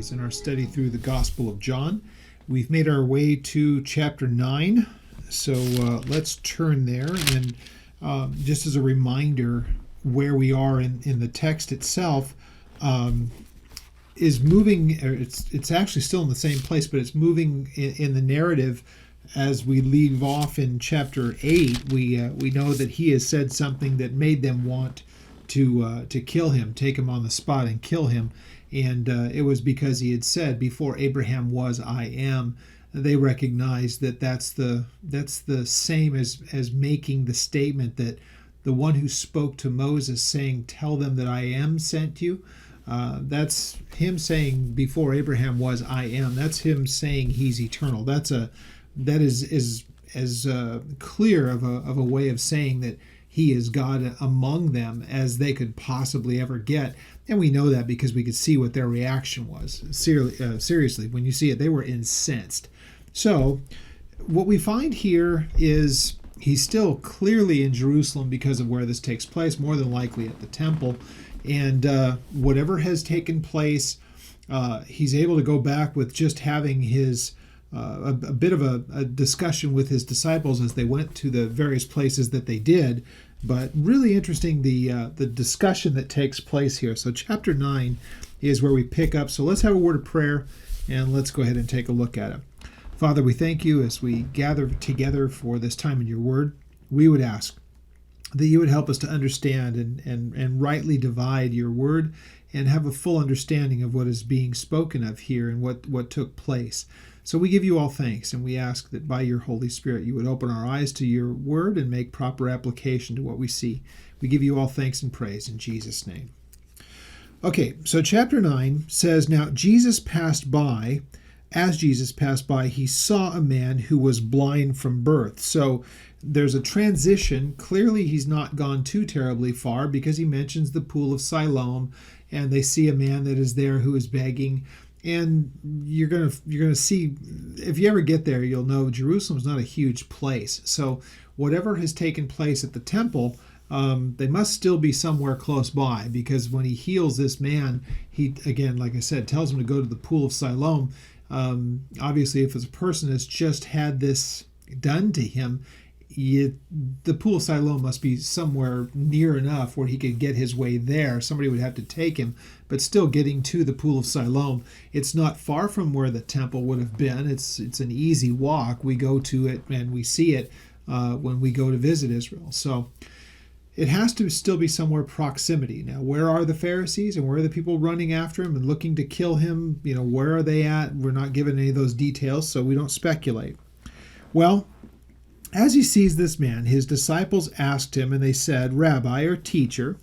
series in our study through the Gospel of John. We've made our way to chapter 9, so let's turn there. And just as a reminder, where we are in the text itself is moving, or it's actually still in the same place, but it's moving in the narrative. As we leave off in chapter 8, we know that he has said something that made them want to kill him, take him on the spot and kill him. And it was because he had said, "Before Abraham was, I am." They recognized that that's the same as making the statement that the one who spoke to Moses saying, "Tell them that I am sent you." That's him saying, "Before Abraham was, I am." That's him saying he's eternal. That is as clear of a way of saying that he is God among them as they could possibly ever get. And we know that because we could see what their reaction was. Seriously, when you see it, they were incensed. So what we find here is he's still clearly in Jerusalem because of where this takes place, more than likely at the temple. And whatever has taken place, he's able to go back with just having his a bit of a discussion with his disciples as they went to the various places that they did. But really interesting, the discussion that takes place here. So chapter 9 is where we pick up. So let's have a word of prayer and let's go ahead and take a look at it. Father, we thank you as we gather together for this time in your word. We would ask that you would help us to understand and rightly divide your word and have a full understanding of what is being spoken of here and what took place. So we give you all thanks, and we ask that by your Holy Spirit you would open our eyes to your word and make proper application to what we see. We give you all thanks and praise in Jesus' name. Okay, so chapter 9 says, "Now Jesus passed by. As Jesus passed by, he saw a man who was blind from birth." So there's a transition. Clearly he's not gone too terribly far because he mentions the pool of Siloam, and they see a man that is there who is begging. And you're gonna see, if you ever get there, you'll know Jerusalem's not a huge place. So whatever has taken place at the temple, they must still be somewhere close by, because when he heals this man, he, again, like I said, tells him to go to the pool of Siloam. Obviously, if it's a person that's just had this done to him, the pool of Siloam must be somewhere near enough where he could get his way there. Somebody would have to take him, but still getting to the pool of Siloam, it's not far from where the temple would have been. It's an easy walk. We go to it and we see it when we go to visit Israel. So it has to still be somewhere proximity. Now, where are the Pharisees and where are the people running after him and looking to kill him? Where are they at? We're not given any of those details, so we don't speculate. Well, as he sees this man, his disciples asked him, and they said, "Rabbi," or teacher,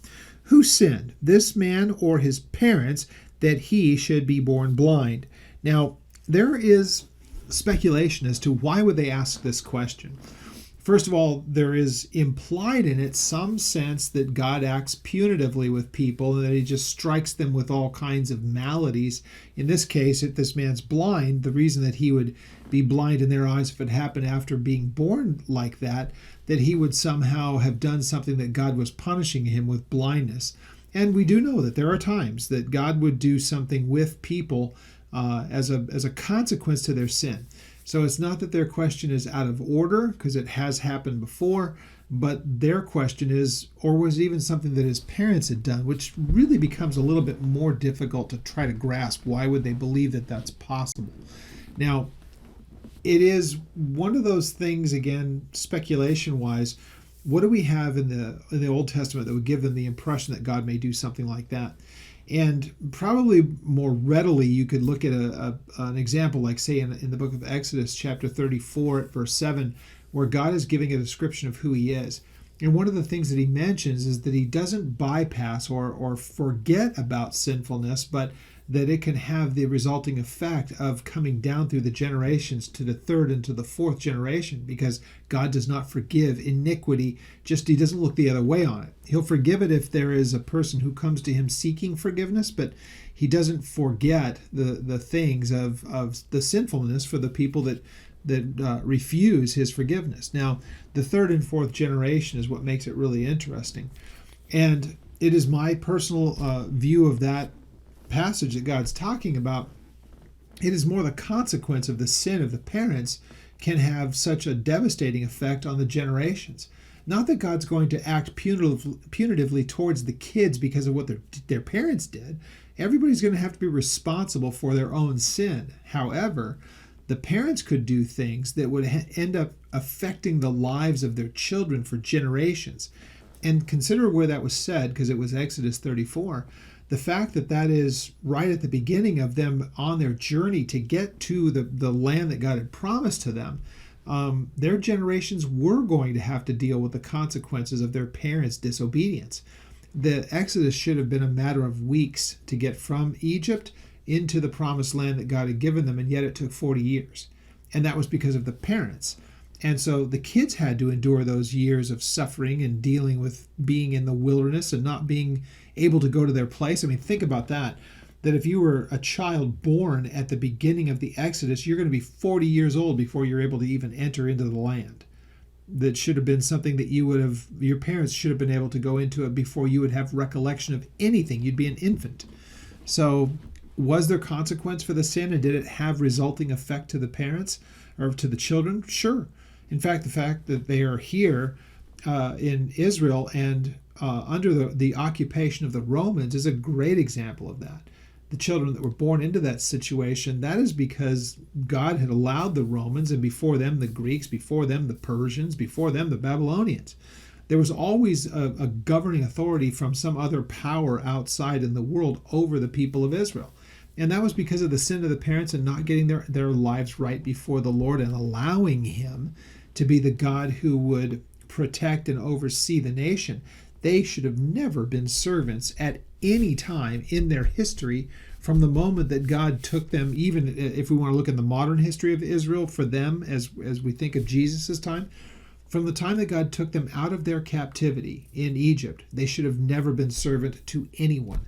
"who sinned, this man or his parents, that he should be born blind?" Now, there is speculation as to why would they ask this question. First of all, there is implied in it some sense that God acts punitively with people and that he just strikes them with all kinds of maladies. In this case, if this man's blind, the reason that he would be blind in their eyes if it happened after being born like that he would somehow have done something that God was punishing him with blindness. And we do know that there are times that God would do something with people as a consequence to their sin. So it's not that their question is out of order, because it has happened before, but their question is, or was it even something that his parents had done, which really becomes a little bit more difficult to try to grasp. Why would they believe that that's possible? Now, it is one of those things, again, speculation-wise, what do we have in the Old Testament that would give them the impression that God may do something like that? And probably more readily, you could look at an example, like say in the book of Exodus, chapter 34, at verse 7, where God is giving a description of who he is. And one of the things that he mentions is that he doesn't bypass or forget about sinfulness, but that it can have the resulting effect of coming down through the generations to the third and to the fourth generation, because God does not forgive iniquity. He doesn't look the other way on it. He'll forgive it if there is a person who comes to him seeking forgiveness, but he doesn't forget the things of the sinfulness for the people that refuse his forgiveness. Now, the third and fourth generation is what makes it really interesting. And it is my personal view of that passage that God's talking about It is more the consequence of the sin of the parents can have such a devastating effect on the generations. Not that God's going to act punitively towards the kids because of what their parents did. Everybody's going to have to be responsible for their own sin. However, the parents could do things that would end up affecting the lives of their children for generations. And consider where that was said, because it was Exodus 34. The fact that that is right at the beginning of them on their journey to get to the land that God had promised to them, their generations were going to have to deal with the consequences of their parents' disobedience. The Exodus should have been a matter of weeks to get from Egypt into the promised land that God had given them, and yet it took 40 years. And that was because of the parents. And so the kids had to endure those years of suffering and dealing with being in the wilderness and not being able to go to their place. I mean, think about that if you were a child born at the beginning of the Exodus, you're going to be 40 years old before you're able to even enter into the land. That should have been something that your parents should have been able to go into it before you would have recollection of anything. You'd be an infant. So was there consequence for the sin, and did it have resulting effect to the parents or to the children? Sure. In fact, the fact that they are here in Israel and under the occupation of the Romans is a great example of that. The children that were born into that situation, that is because God had allowed the Romans, and before them the Greeks, before them the Persians, before them the Babylonians. There was always a governing authority from some other power outside in the world over the people of Israel. And that was because of the sin of the parents and not getting their lives right before the Lord and allowing him to be the God who would protect and oversee the nation. They should have never been servants at any time in their history from the moment that God took them, even if we want to look at the modern history of Israel for them as we think of Jesus' time. From the time that God took them out of their captivity in Egypt, they should have never been servant to anyone.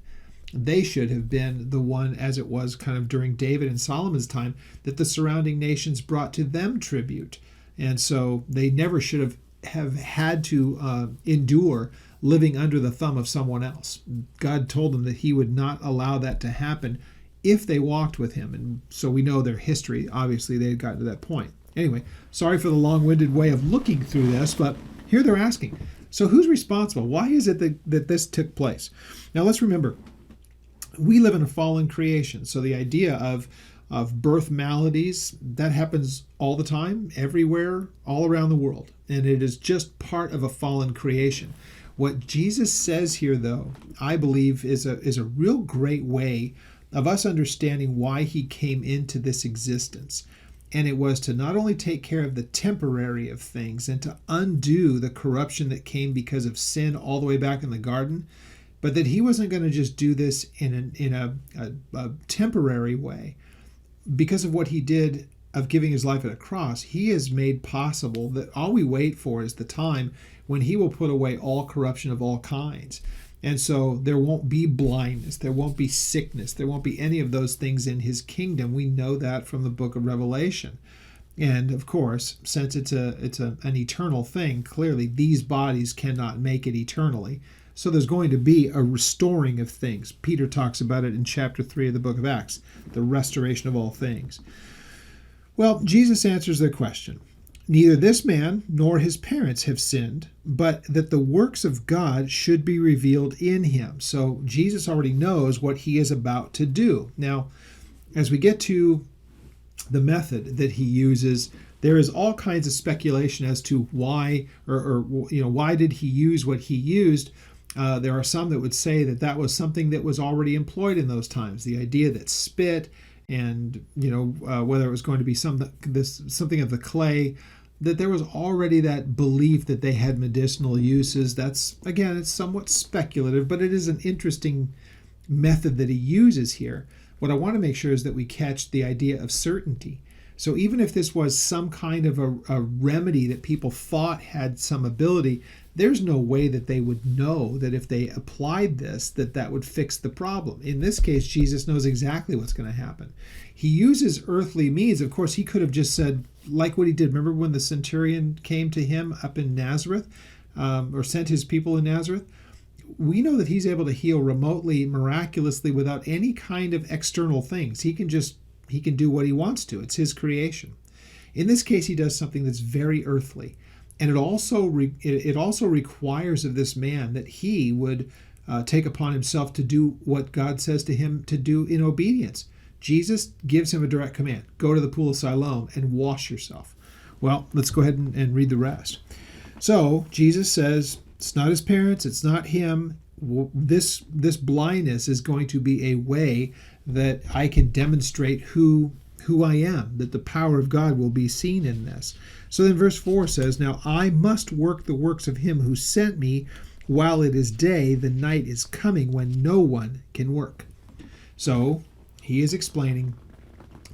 They should have been the one, as it was kind of during David and Solomon's time, that the surrounding nations brought to them tribute. And so they never should have had to endure living under the thumb of someone else. God told them that he would not allow that to happen if they walked with him. And so we know their history. Obviously, they had gotten to that point. Anyway, sorry for the long-winded way of looking through this, but here they're asking, so who's responsible? Why is it that this took place? Now, let's remember, we live in a fallen creation. So the idea of birth maladies, that happens all the time, everywhere, all around the world. And it is just part of a fallen creation. What Jesus says here, though, I believe is a real great way of us understanding why he came into this existence. And it was to not only take care of the temporary of things and to undo the corruption that came because of sin all the way back in the garden, but that he wasn't going to just do this in a temporary way. Because of what he did of giving his life at a cross, he has made possible that all we wait for is the time when he will put away all corruption of all kinds. And so there won't be blindness, there won't be sickness, there won't be any of those things in his kingdom. We know that from the book of Revelation. And of course, since it's an eternal thing, clearly these bodies cannot make it eternally. So there's going to be a restoring of things. Peter talks about it in chapter 3 of the book of Acts, the restoration of all things. Well, Jesus answers their question. Neither this man nor his parents have sinned, but that the works of God should be revealed in him. So Jesus already knows what he is about to do. Now, as we get to the method that he uses, there is all kinds of speculation as to why, or why did he use what he used. There are some that would say that was something that was already employed in those times. The idea that spit and whether it was going to be something of the clay, that there was already that belief that they had medicinal uses. That's, again, it's somewhat speculative, but it is an interesting method that he uses here. What I want to make sure is that we catch the idea of certainty. So even if this was some kind of a remedy that people thought had some ability, there's no way that they would know that if they applied this, that would fix the problem. In this case, Jesus knows exactly what's going to happen. He uses earthly means. Of course, he could have just said, like what he did. Remember when the centurion came to him up in Nazareth, or sent his people in Nazareth? We know that he's able to heal remotely, miraculously, without any kind of external things. He can just He can do what he wants to. It's his creation. In this case, he does something that's very earthly. And it also requires of this man that he would take upon himself to do what God says to him to do in obedience. Jesus gives him a direct command. Go to the pool of Siloam and wash yourself. Well, let's go ahead and read the rest. So Jesus says, it's not his parents, it's not him. This blindness is going to be a way that I can demonstrate who I am, that the power of God will be seen in this. So then verse 4 says, now I must work the works of him who sent me while it is day. The night is coming when no one can work. So he is explaining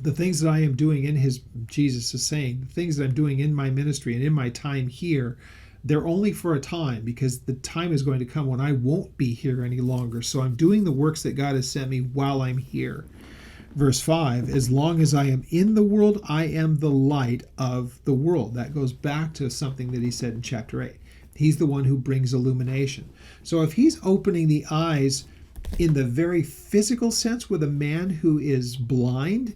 the things that I am doing in his, Jesus is saying, the things that I'm doing in my ministry and in my time here, they're only for a time, because the time is going to come when I won't be here any longer. So I'm doing the works that God has sent me while I'm here. Verse 5, as long as I am in the world, I am the light of the world. That goes back to something that he said in chapter 8. He's the one who brings illumination. So if he's opening the eyes in the very physical sense with a man who is blind,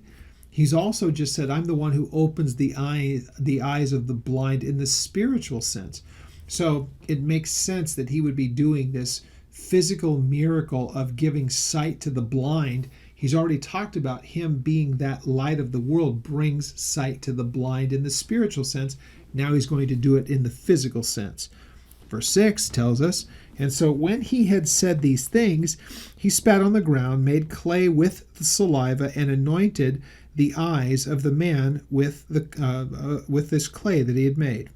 he's also just said, I'm the one who opens the eyes of the blind in the spiritual sense. So it makes sense that he would be doing this physical miracle of giving sight to the blind. He's already talked about him being that light of the world, brings sight to the blind in the spiritual sense. Now he's going to do it in the physical sense. Verse 6 tells us, and so when he had said these things, he spat on the ground, made clay with the saliva, and anointed the eyes of the man with this clay that he had made.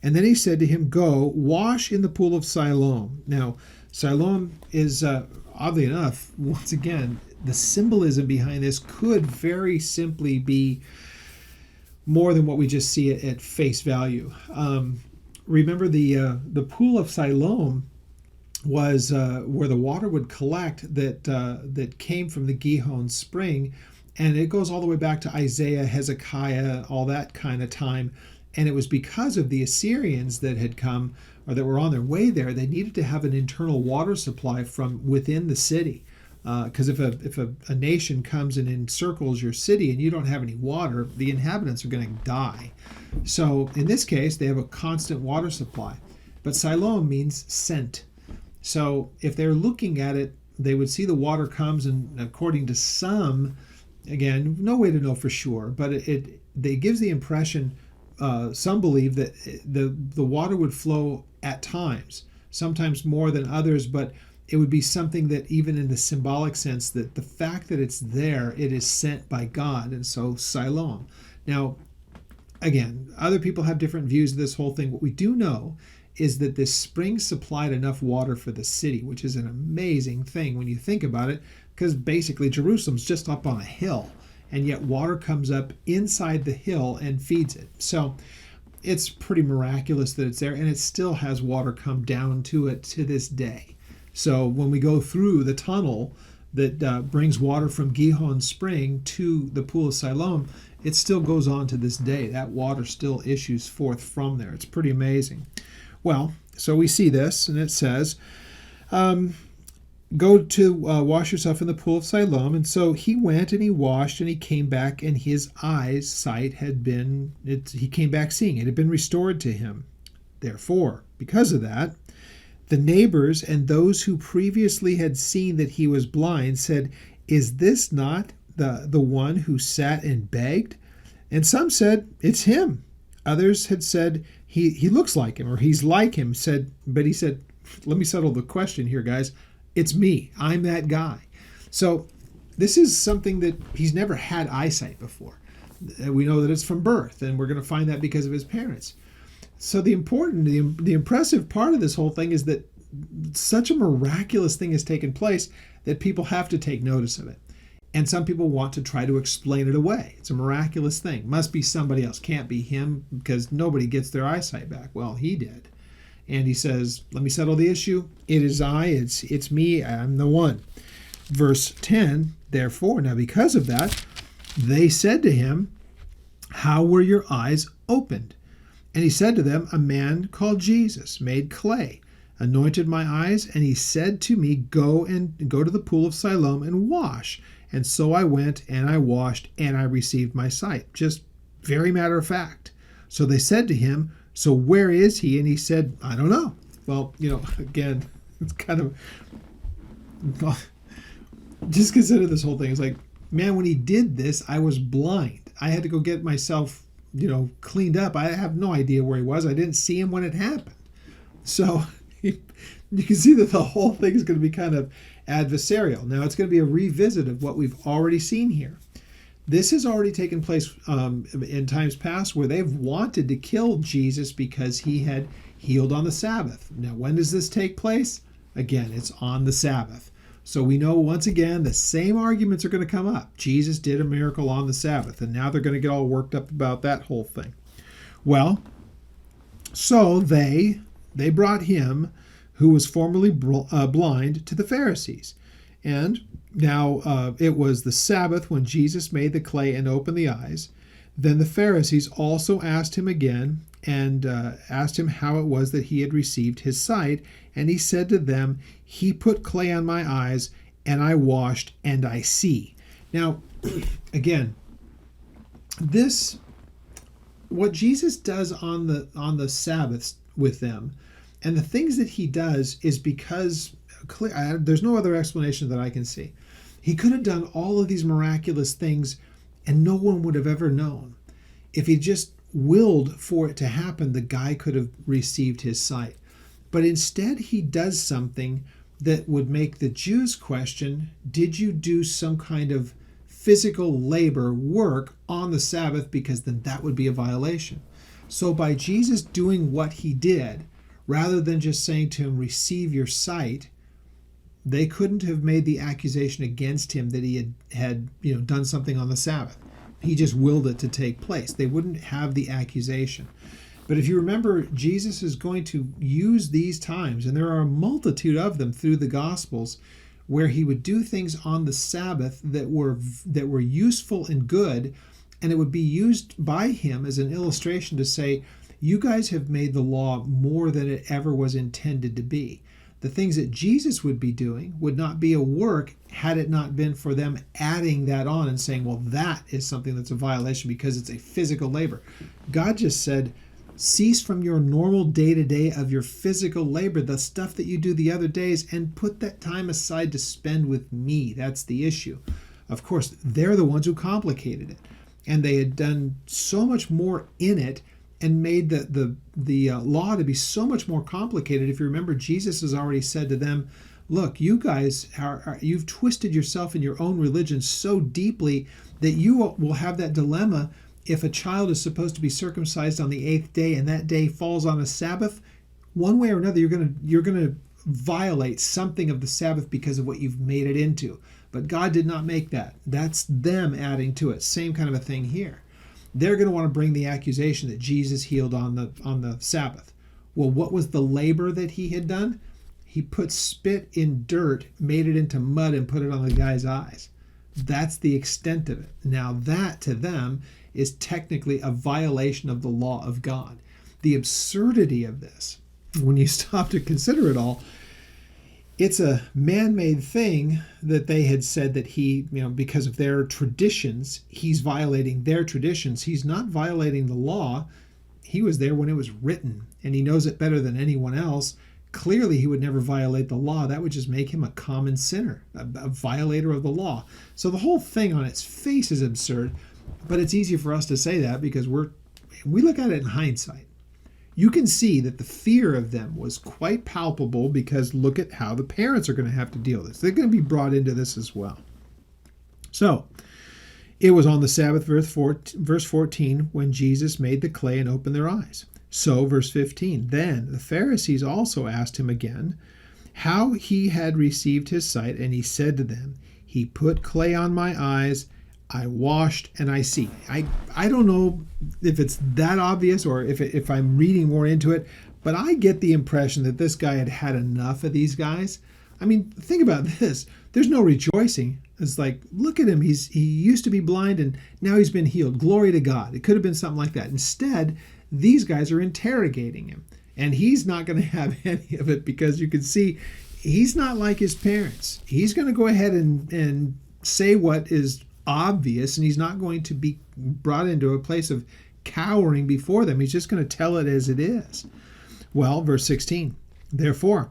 And then he said to him, go, wash in the pool of Siloam. Now, Siloam is, oddly enough, once again, the symbolism behind this could very simply be more than what we just see at face value. Remember, the pool of Siloam was where the water would collect that came from the Gihon spring, and it goes all the way back to Isaiah, Hezekiah, all that kind of time. And it was because of the Assyrians that had come, or that were on their way there. They needed to have an internal water supply from within the city. Because if a nation comes and encircles your city and you don't have any water, the inhabitants are going to die. So in this case, they have a constant water supply. But Siloam means sent. So if they're looking at it, they would see the water comes, and according to some, again, no way to know for sure, but it gives the impression, some believe that the water would flow at times, sometimes more than others, but it would be something that, even in the symbolic sense, that the fact that it's there, it is sent by God, and so Siloam. Now, again, other people have different views of this whole thing. What we do know is that this spring supplied enough water for the city, which is an amazing thing when you think about it, because basically Jerusalem's just up on a hill, and yet water comes up inside the hill and feeds it. So it's pretty miraculous that it's there, and it still has water come down to it to this day. So when we go through the tunnel that brings water from Gihon Spring to the pool of Siloam, it still goes on to this day. That water still issues forth from there. It's pretty amazing. Well, so we see this, and it says, go to wash yourself in the pool of Siloam. And so he went and he washed, and he came back, and his sight had been, he came back seeing. It had been restored to him. Therefore, because of that, the neighbors and those who previously had seen that he was blind said, is this not the one who sat and begged? And some said, it's him. Others had said, he looks like him, or he's like him. But he said, let me settle the question here, guys. It's me. I'm that guy. So this is something that he's never had eyesight before. We know that it's from birth, and we're going to find that because of his parents. So the impressive part of this whole thing is that such a miraculous thing has taken place that people have to take notice of it. And some people want to try to explain it away. It's a miraculous thing. Must be somebody else. Can't be him, because nobody gets their eyesight back. Well, he did. And he says, let me settle the issue. It is I. It's me. I'm the one. Verse 10, therefore, now because of that, they said to him, how were your eyes opened? And he said to them, a man called Jesus made clay, anointed my eyes, and he said to me, go to the pool of Siloam and wash. And so I went and I washed and I received my sight. Just very matter of fact. So they said to him, so where is he? And he said, I don't know. Well, again, it's kind of, just consider this whole thing. It's like, man, when he did this, I was blind. I had to go get myself, cleaned up. I have no idea where he was. I didn't see him when it happened. So you can see that the whole thing is going to be kind of adversarial. Now it's going to be a revisit of what we've already seen here. This has already taken place in times past where they've wanted to kill Jesus because he had healed on the Sabbath. Now, when does this take place? Again, it's on the Sabbath. So we know once again the same arguments are going to come up. Jesus did a miracle on the Sabbath, and now they're going to get all worked up about that whole thing. Well, so they brought him, who was formerly blind, to the Pharisees. And now it was the Sabbath when Jesus made the clay and opened the eyes. Then the Pharisees also asked him again and asked him how it was that he had received his sight. And he said to them, he put clay on my eyes, and I washed, and I see. Now, again, what Jesus does on the Sabbath with them, and the things that he does is because there's no other explanation that I can see. He could have done all of these miraculous things and no one would have ever known. If he just willed for it to happen, the guy could have received his sight. But instead, he does something that would make the Jews question, did you do some kind of physical labor work on the Sabbath? Because then that would be a violation. So by Jesus doing what he did, rather than just saying to him, receive your sight, they couldn't have made the accusation against him that he had done something on the Sabbath. He just willed it to take place. They wouldn't have the accusation. But if you remember, Jesus is going to use these times, and there are a multitude of them through the Gospels, where he would do things on the Sabbath that were useful and good, and it would be used by him as an illustration to say, you guys have made the law more than it ever was intended to be. The things that Jesus would be doing would not be a work had it not been for them adding that on and saying, well, that is something that's a violation because it's a physical labor. God just said, cease from your normal day-to-day of your physical labor, the stuff that you do the other days, and put that time aside to spend with me. That's the issue. Of course, they're the ones who complicated it. And they had done so much more in it and made the law to be so much more complicated. If you remember, Jesus has already said to them, look, you guys, you've twisted yourself in your own religion so deeply that you will have that dilemma. If a child is supposed to be circumcised on the 8th day and that day falls on a Sabbath, one way or another, you're going to violate something of the Sabbath because of what you've made it into. But God did not make that. That's them adding to it. Same kind of a thing here. They're going to want to bring the accusation that Jesus healed on the Sabbath. Well, what was the labor that he had done? He put spit in dirt, made it into mud, and put it on the guy's eyes. That's the extent of it. Now that to them is technically a violation of the law of God. The absurdity of this, when you stop to consider it all, it's a man-made thing that they had said that he, because of their traditions, he's violating their traditions. He's not violating the law. He was there when it was written, and he knows it better than anyone else. Clearly, he would never violate the law. That would just make him a common sinner, a violator of the law. So the whole thing on its face is absurd, but it's easy for us to say that because we look at it in hindsight. You can see that the fear of them was quite palpable because look at how the parents are going to have to deal with this. They're going to be brought into this as well. So, it was on the Sabbath, verse 14, when Jesus made the clay and opened their eyes. So, verse 15, then the Pharisees also asked him again how he had received his sight, and he said to them, he put clay on my eyes, I washed, and I see. I don't know if it's that obvious or if I'm reading more into it, but I get the impression that this guy had enough of these guys. I mean, think about this. There's no rejoicing. It's like, look at him. He used to be blind and now he's been healed. Glory to God. It could have been something like that. Instead, these guys are interrogating him, and he's not going to have any of it because you can see he's not like his parents. He's going to go ahead and say what is obvious, and he's not going to be brought into a place of cowering before them. He's just going to tell it as it is. Well, verse 16, therefore,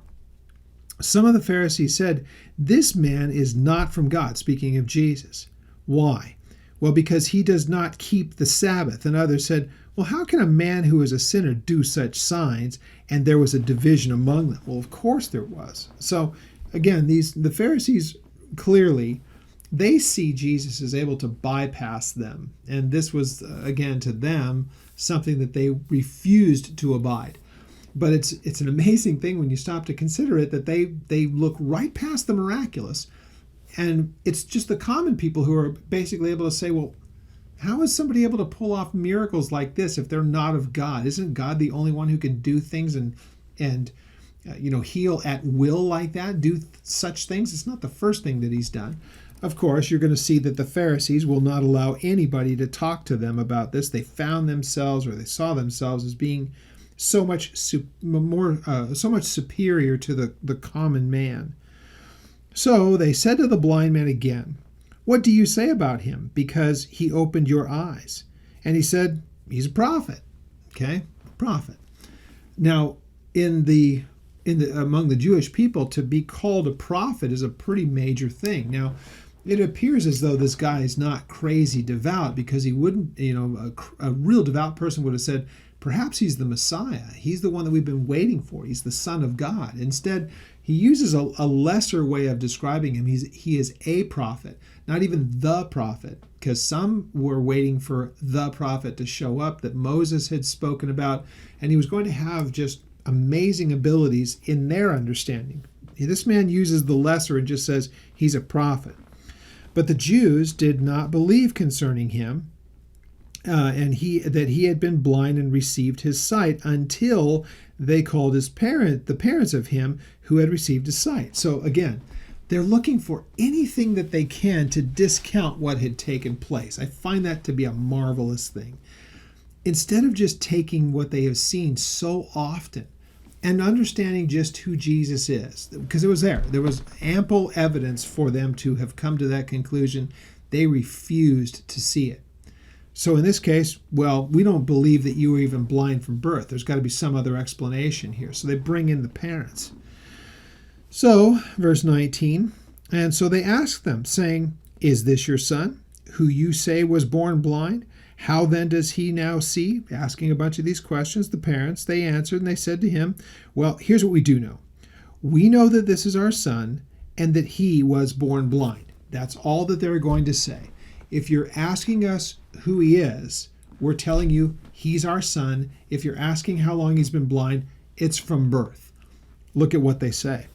some of the Pharisees said, this man is not from God, speaking of Jesus. Why? Well, because he does not keep the Sabbath. And others said, well, how can a man who is a sinner do such signs? And there was a division among them. Well, of course there was. So again, the Pharisees clearly, they see Jesus is able to bypass them. And this was, again, to them, something that they refused to abide. But it's an amazing thing when you stop to consider it, that they look right past the miraculous. And it's just the common people who are basically able to say, well, how is somebody able to pull off miracles like this if they're not of God? Isn't God the only one who can do things and heal at will like that, do such things? It's not the first thing that he's done. Of course, you're going to see that the Pharisees will not allow anybody to talk to them about this. They found themselves, or they saw themselves as being so much superior to the common man. So they said to the blind man again, what do you say about him? Because he opened your eyes. And he said, he's a prophet. Okay, prophet. Now, among the Jewish people, to be called a prophet is a pretty major thing. Now, it appears as though this guy is not crazy devout, because he wouldn't, a real devout person would have said, perhaps he's the Messiah. He's the one that we've been waiting for. He's the Son of God. Instead, he uses a lesser way of describing him. He is a prophet, not even the prophet, because some were waiting for the prophet to show up that Moses had spoken about, and he was going to have just amazing abilities in their understanding. This man uses the lesser and just says he's a prophet. But the Jews did not believe concerning him, and that he had been blind and received his sight, until they called the parents of him who had received his sight. So again, they're looking for anything that they can to discount what had taken place. I find that to be a marvelous thing. Instead of just taking what they have seen so often and understanding just who Jesus is, because it was there was ample evidence for them to have come to that conclusion, they refused to see it. So in this case, well, we don't believe that you were even blind from birth. There's got to be some other explanation here. So they bring in the parents. So, verse 19, and so they asked them, saying, is this your son, who you say was born blind? How then does he now see? Asking a bunch of these questions, the parents, they answered, and they said to him, well, here's what we do know. We know that this is our son, and that he was born blind. That's all that they're going to say. If you're asking us who he is, we're telling you he's our son. If you're asking how long he's been blind, it's from birth. Look at what they say.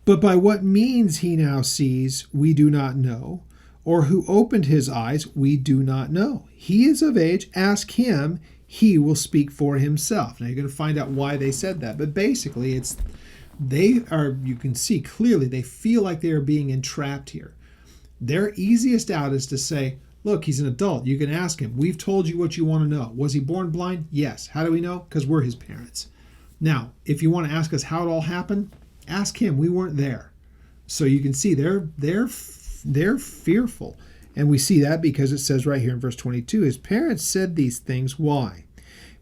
But by what means he now sees, we do not know, or who opened his eyes, we do not know. He is of age, ask him, he will speak for himself. Now you're going to find out why they said that, but basically you can see clearly they feel like they are being entrapped here. Their easiest out is to say, look, he's an adult. You can ask him. We've told you what you want to know. Was he born blind? Yes. How do we know? Because we're his parents. Now, if you want to ask us how it all happened, ask him. We weren't there. So you can see they're fearful. And we see that because it says right here in verse 22, his parents said these things. Why?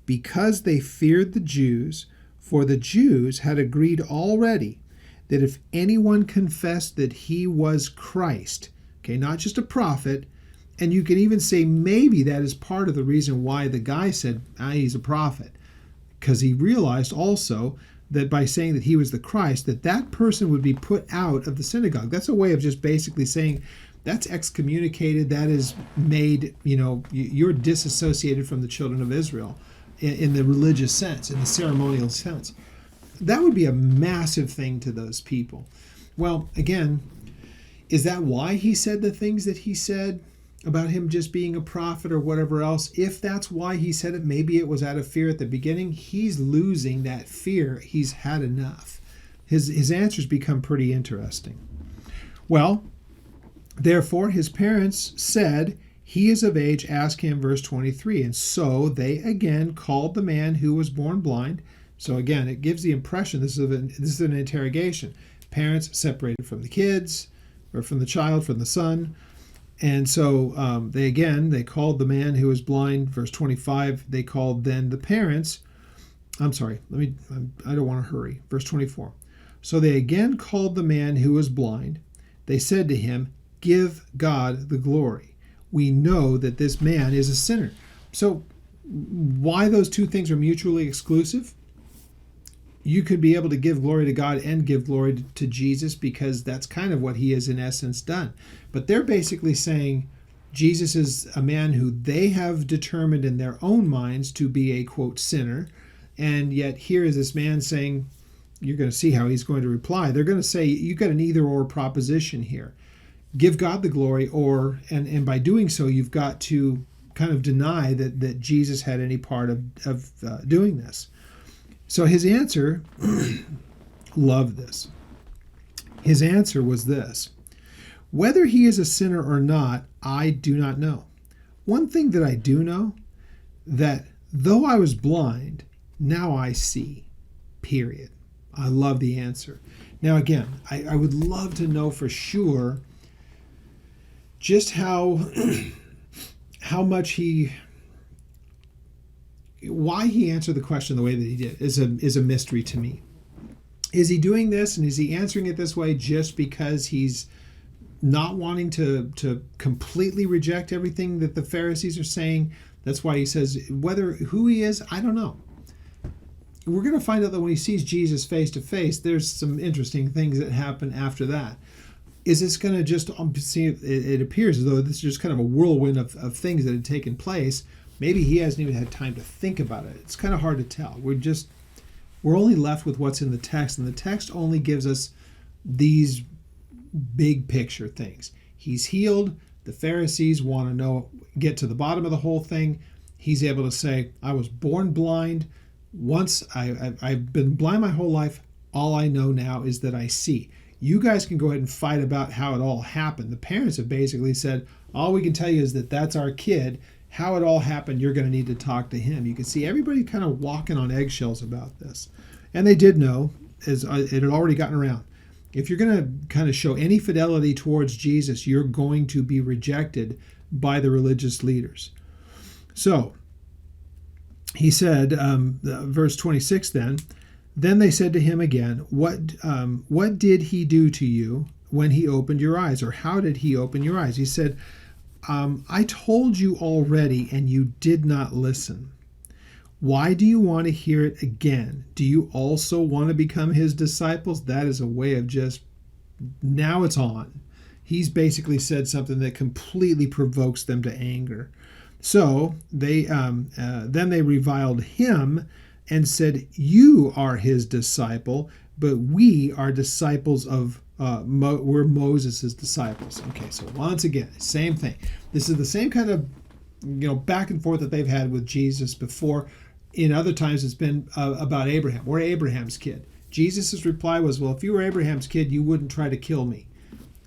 Because they feared the Jews, for the Jews had agreed already that if anyone confessed that he was Christ, okay, not just a prophet, and you can even say maybe that is part of the reason why the guy said he's a prophet, because he realized also that by saying that he was the Christ, that person would be put out of the synagogue. That's a way of just basically saying that's excommunicated, that is made, you're disassociated from the children of Israel in the religious sense, in the ceremonial sense. That would be a massive thing to those people. Well, again, is that why he said the things that he said about him just being a prophet or whatever else? If that's why he said it, maybe it was out of fear at the beginning. He's losing that fear. He's had enough. His answers become pretty interesting. Well, therefore, his parents said, he is of age, ask him, verse 23. And so they again called the man who was born blind. So again, it gives the impression this is an interrogation. Parents separated from the kids. or from the child, from the son. And so they called the man who was blind. Verse 25, they called then the parents. I'm sorry, I don't want to hurry. Verse 24. So they again called the man who was blind. They said to him, "Give God the glory. We know that this man is a sinner." So why those two things are mutually exclusive? You could be able to give glory to God and give glory to Jesus, because that's kind of what he has in essence done. But they're basically saying Jesus is a man who they have determined in their own minds to be a, quote, sinner. And yet here is this man saying, you're going to see how he's going to reply. They're going to say, you've got an either or proposition here. Give God the glory, and by doing so, you've got to kind of deny that Jesus had any part of doing this. So his answer, love this. His answer was this: "Whether he is a sinner or not, I do not know. One thing that I do know, that though I was blind, now I see." Period. I love the answer. Now again, I would love to know for sure just how much why he answered the question the way that he did is a mystery to me. Is he doing this, and is he answering it this way just because he's not wanting to completely reject everything that the Pharisees are saying? That's why he says who he is, I don't know. We're going to find out that when he sees Jesus face to face, there's some interesting things that happen after that. Is this going to just see? It appears as though this is just kind of a whirlwind of things that had taken place. Maybe he hasn't even had time to think about it. It's kind of hard to tell. We're only left with what's in the text, and the text only gives us these big picture things. He's healed. The Pharisees want to get to the bottom of the whole thing. He's able to say, "I was born blind. Once I've been blind my whole life. All I know now is that I see." You guys can go ahead and fight about how it all happened. The parents have basically said, all we can tell you is that that's our kid. How it all happened, you're going to need to talk to him. You can see everybody kind of walking on eggshells about this. And they did know, as it had already gotten around, if you're going to kind of show any fidelity towards Jesus, you're going to be rejected by the religious leaders. So he said, verse 26 then they said to him again, what did he do to you when he opened your eyes? Or how did he open your eyes? He said, I told you already, and you did not listen. Why do you want to hear it again? Do you also want to become his disciples? That is a way of just, now it's on. He's basically said something that completely provokes them to anger. So then they reviled him and said, "You are his disciple, but we are disciples of we're Moses' disciples." Okay, so once again, same thing. This is the same kind of back and forth that they've had with Jesus before. In other times, it's been about Abraham. We're Abraham's kid. Jesus' reply was, "Well, if you were Abraham's kid, you wouldn't try to kill me,"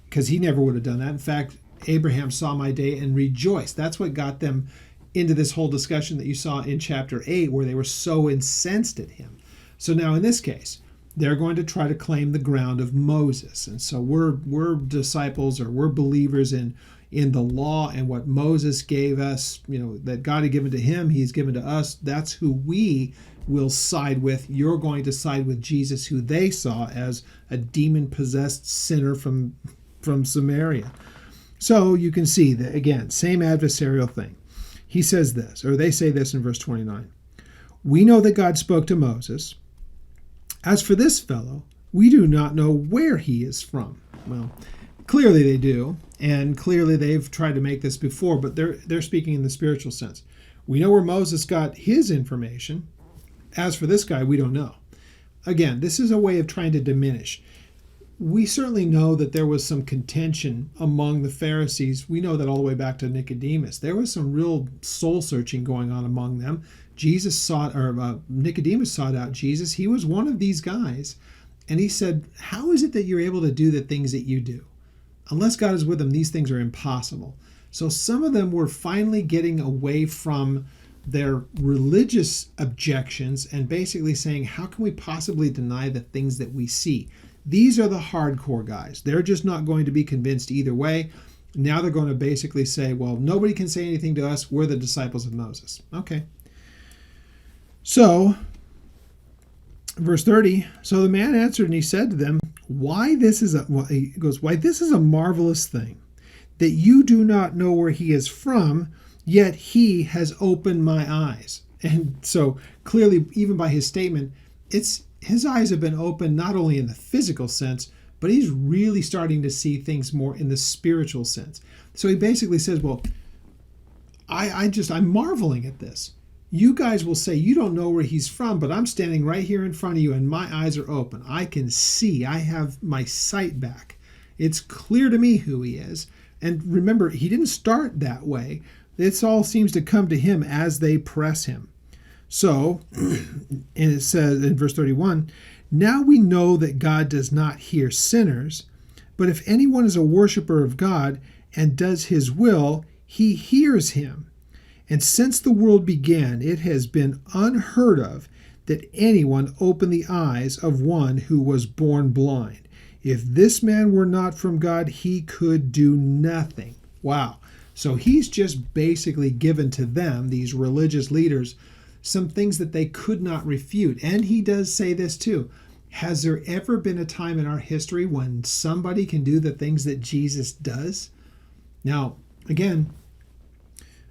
because he never would have done that. In fact, Abraham saw my day and rejoiced. That's what got them into this whole discussion that you saw in chapter 8, where they were so incensed at him. So now in this case, they're going to try to claim the ground of Moses. And so we're disciples, or we're believers in the law and what Moses gave us, that God had given to him, he's given to us. That's who we will side with. You're going to side with Jesus, who they saw as a demon-possessed sinner from Samaria. So you can see that, again, same adversarial thing. He says this, or they say this in verse 29. "We know that God spoke to Moses. As for this fellow, we do not know where he is from." Well, clearly they do, and clearly they've tried to make this before, but they're speaking in the spiritual sense. We know where Moses got his information. As for this guy, we don't know. Again, this is a way of trying to diminish. We certainly know that there was some contention among the Pharisees. We know that all the way back to Nicodemus. There was some real soul searching going on among them. Nicodemus sought out Jesus. He was one of these guys. And he said, "How is it that you're able to do the things that you do? Unless God is with them, these things are impossible." So some of them were finally getting away from their religious objections and basically saying, how can we possibly deny the things that we see? These are the hardcore guys. They're just not going to be convinced either way. Now they're going to basically say, well, nobody can say anything to us. We're the disciples of Moses. Okay. So, verse 30, so the man answered and he said to them, why this is a marvelous thing, that you do not know where he is from, yet he has opened my eyes. And so clearly, even by his statement, his eyes have been opened not only in the physical sense, but he's really starting to see things more in the spiritual sense. So he basically says, well, I'm marveling at this. You guys will say you don't know where he's from, but I'm standing right here in front of you and my eyes are open. I can see. I have my sight back. It's clear to me who he is. And remember, he didn't start that way. This all seems to come to him as they press him. So, and it says in verse 31, now we know that God does not hear sinners, but if anyone is a worshiper of God and does his will, he hears him. And since the world began, it has been unheard of that anyone opened the eyes of one who was born blind. If this man were not from God, he could do nothing. Wow. So he's just basically given to them, these religious leaders, some things that they could not refute. And he does say this too. Has there ever been a time in our history when somebody can do the things that Jesus does? Now, again,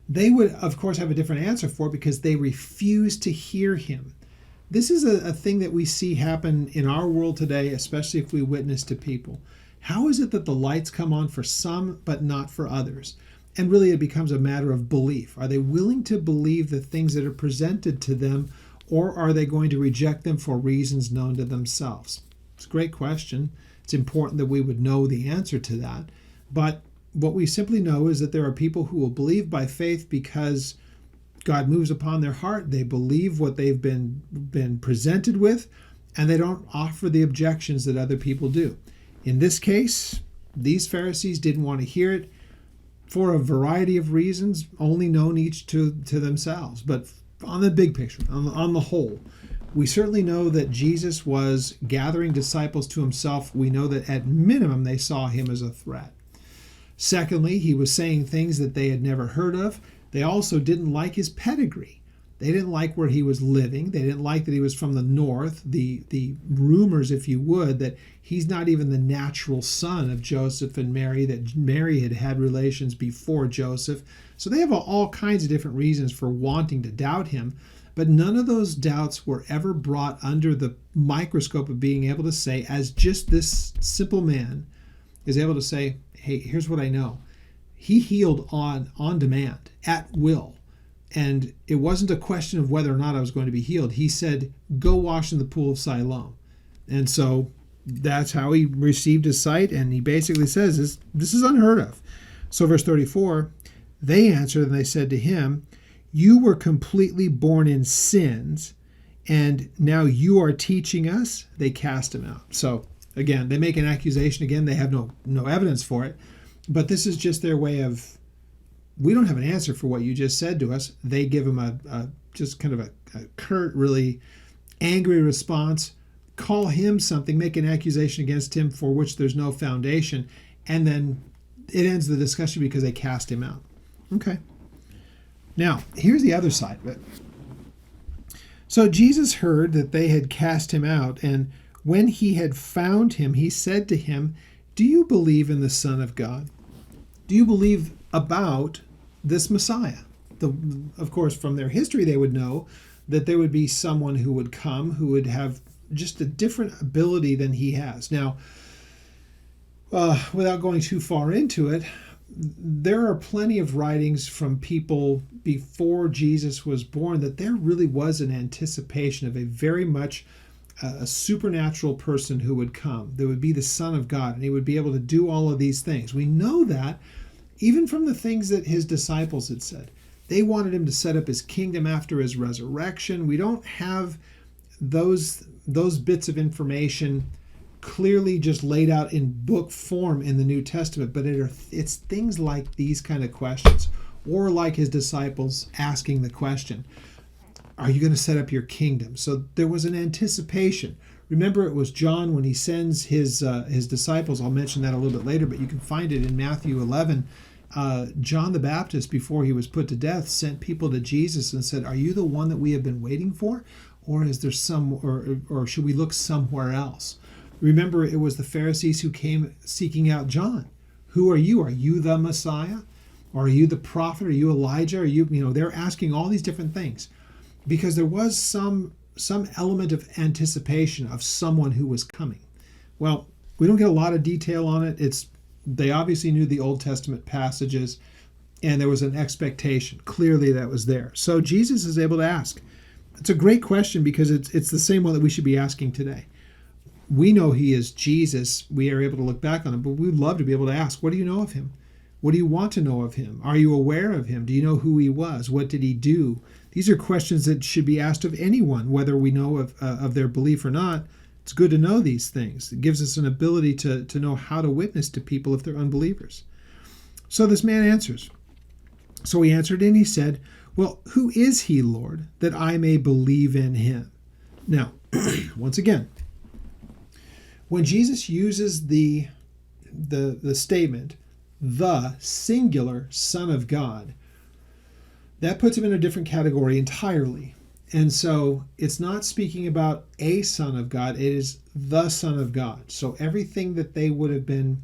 they would, of course, have a different answer for it because they refuse to hear him. This is a thing that we see happen in our world today, especially if we witness to people. How is it that the lights come on for some but not for others? And really it becomes a matter of belief. Are they willing to believe the things that are presented to them, or are they going to reject them for reasons known to themselves? It's a great question. It's important that we would know the answer to that. But what we simply know is that there are people who will believe by faith because God moves upon their heart. They believe what they've been presented with, and they don't offer the objections that other people do. In this case, these Pharisees didn't want to hear it for a variety of reasons, only known each to themselves. But on the big picture, on the whole, we certainly know that Jesus was gathering disciples to himself. We know that at minimum they saw him as a threat. Secondly, he was saying things that they had never heard of. They also didn't like his pedigree. They didn't like where he was living. They didn't like that he was from the north. The rumors, if you would, that he's not even the natural son of Joseph and Mary, that Mary had had relations before Joseph. So they have all kinds of different reasons for wanting to doubt him. But none of those doubts were ever brought under the microscope of being able to say, as just this simple man is able to say, hey, here's what I know. He healed on demand, at will. And it wasn't a question of whether or not I was going to be healed. He said, go wash in the pool of Siloam. And so that's how he received his sight. And he basically says, this is unheard of. So verse 34, they answered and they said to him, you were completely born in sins, and now you are teaching us. They cast him out. So again, they make an accusation. Again, they have no evidence for it. But this is just their way of, we don't have an answer for what you just said to us. They give him a just kind of a curt, really angry response, call him something, make an accusation against him for which there's no foundation, and then it ends the discussion because they cast him out. Okay. Now, here's the other side of it. So Jesus heard that they had cast him out, and when he had found him, he said to him, do you believe in the Son of God? Do you believe about this Messiah? Of course, from their history, they would know that there would be someone who would come who would have just a different ability than he has. Now, without going too far into it, there are plenty of writings from people before Jesus was born that there really was an anticipation of a very much a supernatural person who would come. There would be the Son of God, and he would be able to do all of these things. We know that even from the things that his disciples had said. They wanted him to set up his kingdom after his resurrection. We don't have those bits of information clearly just laid out in book form in the New Testament, but it's things like these kind of questions, or like his disciples asking the question, are you going to set up your kingdom? So there was an anticipation. Remember, it was John when he sends his disciples. I'll mention that a little bit later, but you can find it in Matthew 11. John the Baptist, before he was put to death, sent people to Jesus and said, "Are you the one that we have been waiting for, or is there or should we look somewhere else?" Remember, it was the Pharisees who came seeking out John. Who are you? Are you the Messiah? Or are you the prophet? Are you Elijah? Are you they're asking all these different things because there was some element of anticipation of someone who was coming. Well, we don't get a lot of detail on it. They obviously knew the Old Testament passages, and there was an expectation. Clearly that was there. So Jesus is able to ask. It's a great question because it's the same one that we should be asking today. We know he is Jesus. We are able to look back on him, but we'd love to be able to ask, what do you know of him? What do you want to know of him? Are you aware of him? Do you know who he was? What did he do? These are questions that should be asked of anyone, whether we know of their belief or not. It's good to know these things. It gives us an ability to know how to witness to people if they're unbelievers. So this man answers. So he answered and he said, "Well, who is he, Lord, that I may believe in him?" Now, once again, when Jesus uses the statement, the singular Son of God, that puts him in a different category entirely. And so it's not speaking about a Son of God, it is the Son of God. So everything that they would have been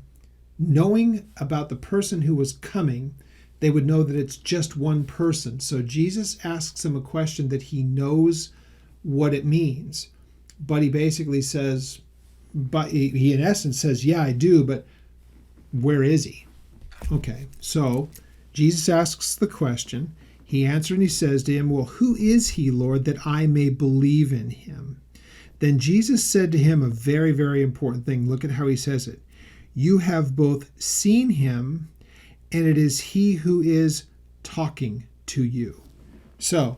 knowing about the person who was coming, they would know that it's just one person. So Jesus asks him a question that he knows what it means, but he basically says, but he in essence says, yeah, I do, but where is he? Okay, so Jesus asks the question. He answered and he says to him, "Well, who is he, Lord, that I may believe in him?" Then Jesus said to him a very, very important thing. Look at how he says it. "You have both seen him, and it is he who is talking to you." So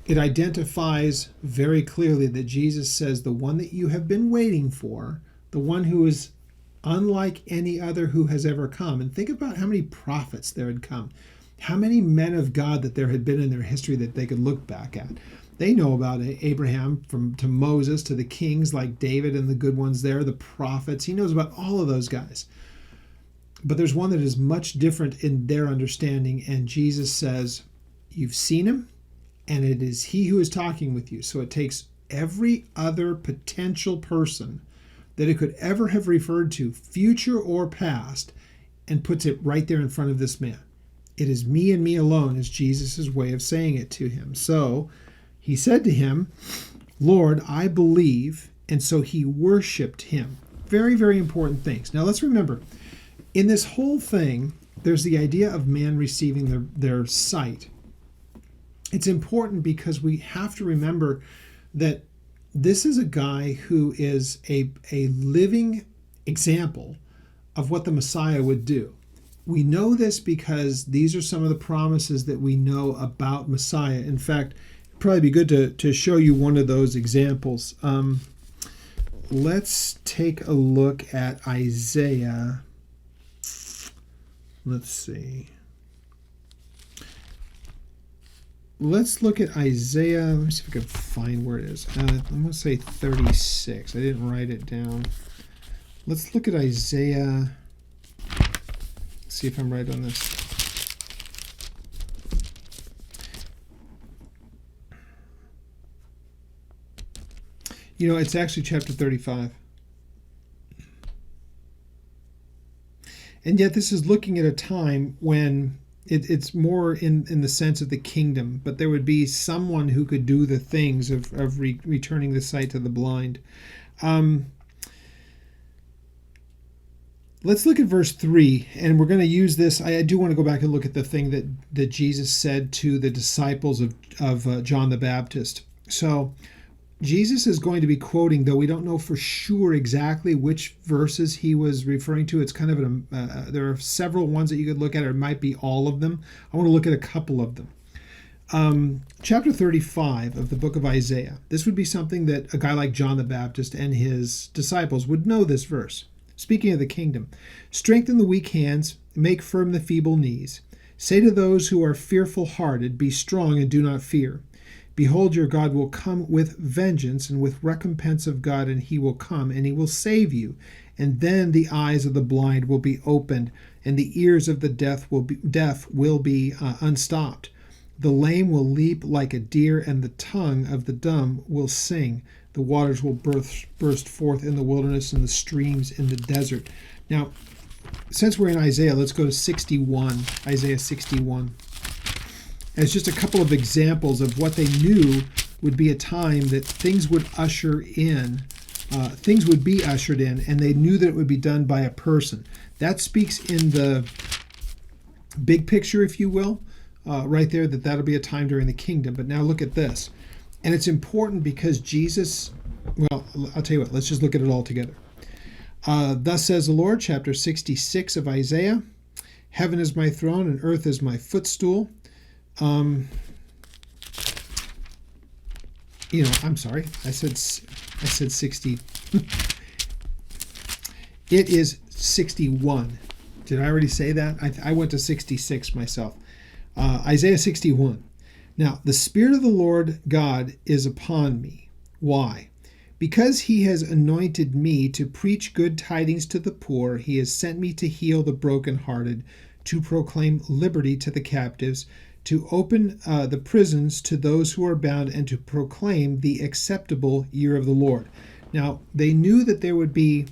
it identifies very clearly that Jesus says the one that you have been waiting for, the one who is unlike any other who has ever come. And think about how many prophets there had come, how many men of God that there had been in their history that they could look back at. They know about Abraham to Moses to the kings like David and the good ones there, the prophets. He knows about all of those guys. But there's one that is much different in their understanding. And Jesus says, you've seen him, and it is he who is talking with you. So it takes every other potential person that it could ever have referred to, future or past, and puts it right there in front of this man. It is me and me alone is Jesus' way of saying it to him. So he said to him, "Lord, I believe," and so he worshiped him. Very, very important things. Now let's remember, in this whole thing, there's the idea of man receiving their sight. It's important because we have to remember that this is a guy who is a living example of what the Messiah would do. We know this because these are some of the promises that we know about Messiah. In fact, it'd probably be good to show you one of those examples. Let's take a look at Isaiah. Let's see. Let's look at Isaiah. Let me see if I can find where it is. I'm going to say 36. I didn't write it down. Let's look at Isaiah. Let's see if I'm right on this. You know, it's actually chapter 35. And yet this is looking at a time when it's more in the sense of the kingdom, but there would be someone who could do the things of returning the sight to the blind. Let's look at verse 3, and we're going to use this. I do want to go back and look at the thing that Jesus said to the disciples of John the Baptist. So Jesus is going to be quoting, though we don't know for sure exactly which verses he was referring to. It's kind of there are several ones that you could look at, or it might be all of them. I want to look at a couple of them. Chapter 35 of the book of Isaiah. This would be something that a guy like John the Baptist and his disciples would know this verse. Speaking of the kingdom, "Strengthen the weak hands, make firm the feeble knees. Say to those who are fearful-hearted, be strong and do not fear. Behold, your God will come with vengeance and with recompense of God, and he will come and he will save you. And then the eyes of the blind will be opened, and the ears of the deaf will be unstopped. The lame will leap like a deer, and the tongue of the dumb will sing. The waters will burst forth in the wilderness, and the streams in the desert. Now, since we're in Isaiah, let's go to 61, Isaiah 61. As just a couple of examples of what they knew would be a time that things would be ushered in, and they knew that it would be done by a person. That speaks in the big picture, if you will, right there, that'll be a time during the kingdom. But now look at this. And it's important because Jesus, well, I'll tell you what, let's just look at it all together. Thus says the Lord, chapter 66 of Isaiah, heaven is my throne and earth is my footstool. I'm sorry, I said 60. It is 61. Did I already say that? I went to 66 myself. Isaiah 61. Now, the Spirit of the Lord God is upon me. Why? Because he has anointed me to preach good tidings to the poor. He has sent me to heal the brokenhearted, to proclaim liberty to the captives, to open the prisons to those who are bound, and to proclaim the acceptable year of the Lord. Now, they knew that there would be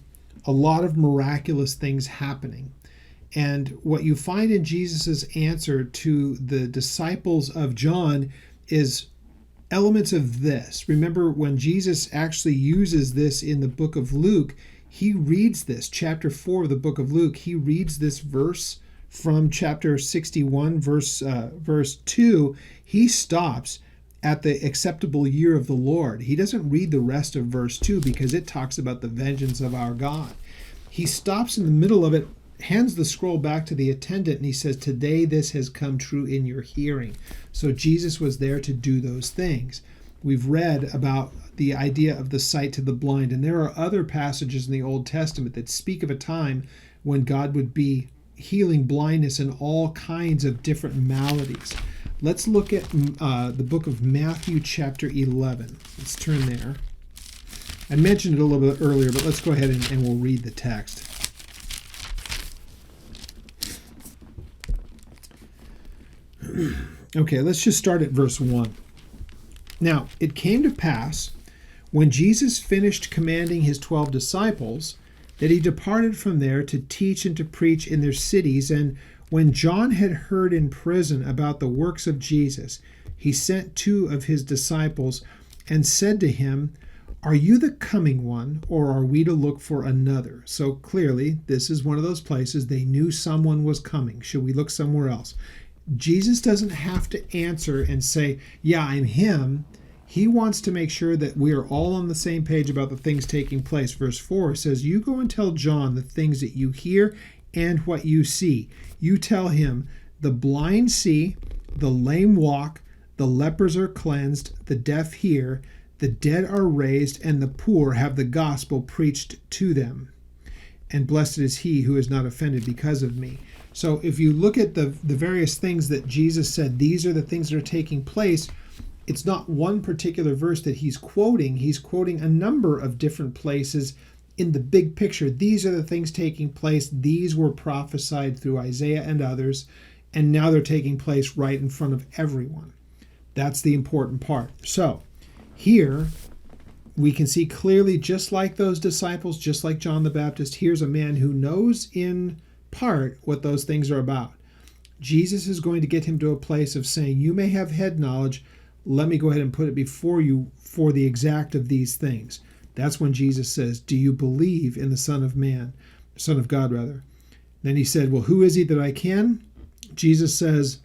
a lot of miraculous things happening. And what you find in Jesus' answer to the disciples of John is elements of this. Remember, when Jesus actually uses this in the book of Luke, he reads this, chapter 4 of the book of Luke, he reads this verse from chapter 61, verse 2. He stops at the acceptable year of the Lord. He doesn't read the rest of verse 2 because it talks about the vengeance of our God. He stops in the middle of it, hands the scroll back to the attendant, and he says, today this has come true in your hearing. So Jesus was there to do those things. We've read about the idea of the sight to the blind, and there are other passages in the Old Testament that speak of a time when God would be healing blindness and all kinds of different maladies. Let's look at the book of Matthew chapter 11. Let's turn there. I mentioned it a little bit earlier, but let's go ahead and we'll read the text. Okay, let's just start at verse 1. Now, it came to pass, when Jesus finished commanding his 12 disciples, that he departed from there to teach and to preach in their cities. And when John had heard in prison about the works of Jesus, he sent 2 of his disciples and said to him, are you the coming one, or are we to look for another? So clearly, this is one of those places they knew someone was coming. Should we look somewhere else? Jesus doesn't have to answer and say, yeah, I'm him. He wants to make sure that we are all on the same page about the things taking place. Verse 4 says, you go and tell John the things that you hear and what you see. You tell him, the blind see, the lame walk, the lepers are cleansed, the deaf hear, the dead are raised, and the poor have the gospel preached to them. And blessed is he who is not offended because of me. So if you look at the various things that Jesus said, these are the things that are taking place, it's not one particular verse that he's quoting. He's quoting a number of different places in the big picture. These are the things taking place. These were prophesied through Isaiah and others, and now they're taking place right in front of everyone. That's the important part. So here we can see clearly, just like those disciples, just like John the Baptist, here's a man who knows in part what those things are about. Jesus is going to get him to a place of saying, you may have head knowledge, let me go ahead and put it before you for the exact of these things. That's when Jesus says, do you believe in the Son of Man, Son of God rather? Then he said, well, who is he that I can? Jesus says,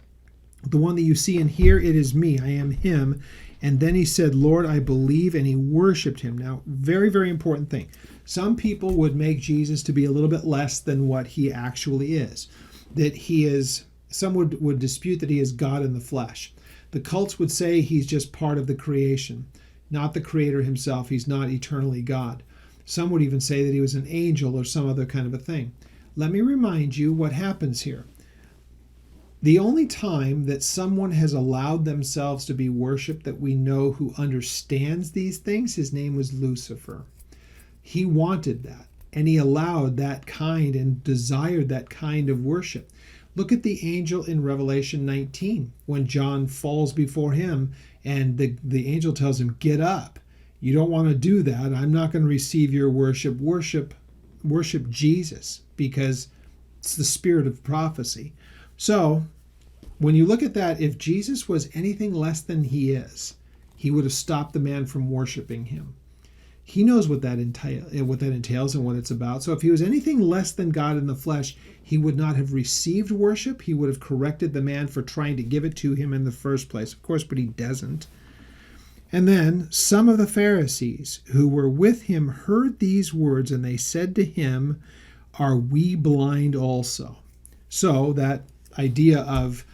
the one that you see and hear, it is me, I am him. And then he said, Lord, I believe, and he worshiped him. Now, very, very important thing. Some people would make Jesus to be a little bit less than what he actually is. That he is, some would dispute that he is God in the flesh. The cults would say he's just part of the creation, not the creator himself. He's not eternally God. Some would even say that he was an angel or some other kind of a thing. Let me remind you what happens here. The only time that someone has allowed themselves to be worshiped that we know who understands these things, his name was Lucifer. He wanted that, and he allowed that kind and desired that kind of worship. Look at the angel in Revelation 19 when John falls before him and the angel tells him, get up. You don't want to do that. I'm not going to receive your worship. Worship Jesus, because it's the spirit of prophecy. So when you look at that, if Jesus was anything less than he is, he would have stopped the man from worshiping him. He knows what that entails and what it's about. So if he was anything less than God in the flesh, he would not have received worship. He would have corrected the man for trying to give it to him in the first place. Of course, but he doesn't. And then some of the Pharisees who were with him heard these words, and they said to him, are we blind also? So that idea of,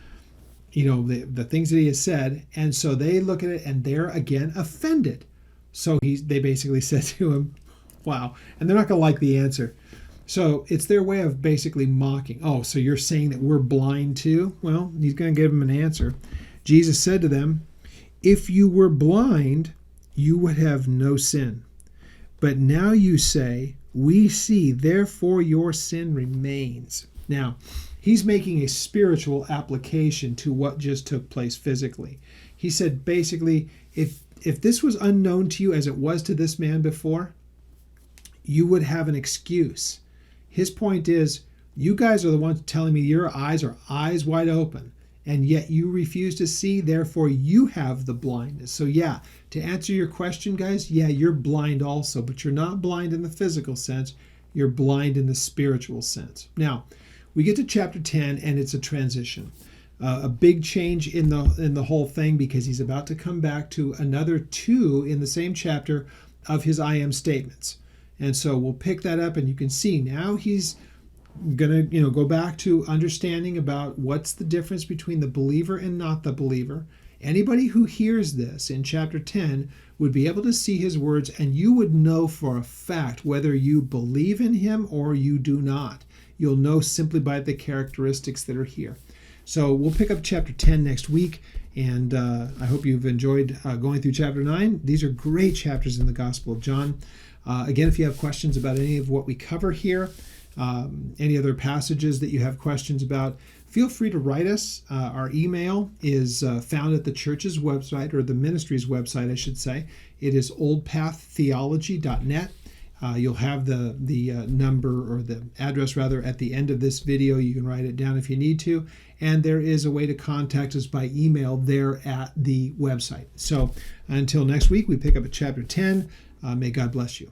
the things that he has said, and so they look at it and they're again offended. So they basically said to him, wow, and they're not going to like the answer. So it's their way of basically mocking. Oh, so you're saying that we're blind too? Well, he's going to give them an answer. Jesus said to them, if you were blind, you would have no sin. But now you say, we see, therefore your sin remains. Now, he's making a spiritual application to what just took place physically. He said, basically, if this was unknown to you as it was to this man before, you would have an excuse. His point is, you guys are the ones telling me your eyes are eyes wide open, and yet you refuse to see, therefore you have the blindness. So yeah, to answer your question, guys, yeah, you're blind also, but you're not blind in the physical sense, you're blind in the spiritual sense. Now, we get to chapter 10, and it's a transition. A big change in the whole thing, because he's about to come back to another 2 in the same chapter of his I am statements. And so we'll pick that up, and you can see now he's going to go back to understanding about what's the difference between the believer and not the believer. Anybody who hears this in chapter 10 would be able to see his words, and you would know for a fact whether you believe in him or you do not. You'll know simply by the characteristics that are here. So we'll pick up chapter 10 next week, and I hope you've enjoyed going through chapter 9. These are great chapters in the Gospel of John. Again, if you have questions about any of what we cover here, any other passages that you have questions about, feel free to write us. Our email is found at the church's website, or the ministry's website, I should say. It is oldpaththeology.net. You'll have the number, or the address rather, at the end of this video. You can write it down if you need to. And there is a way to contact us by email there at the website. So until next week, we pick up at chapter 10. May God bless you.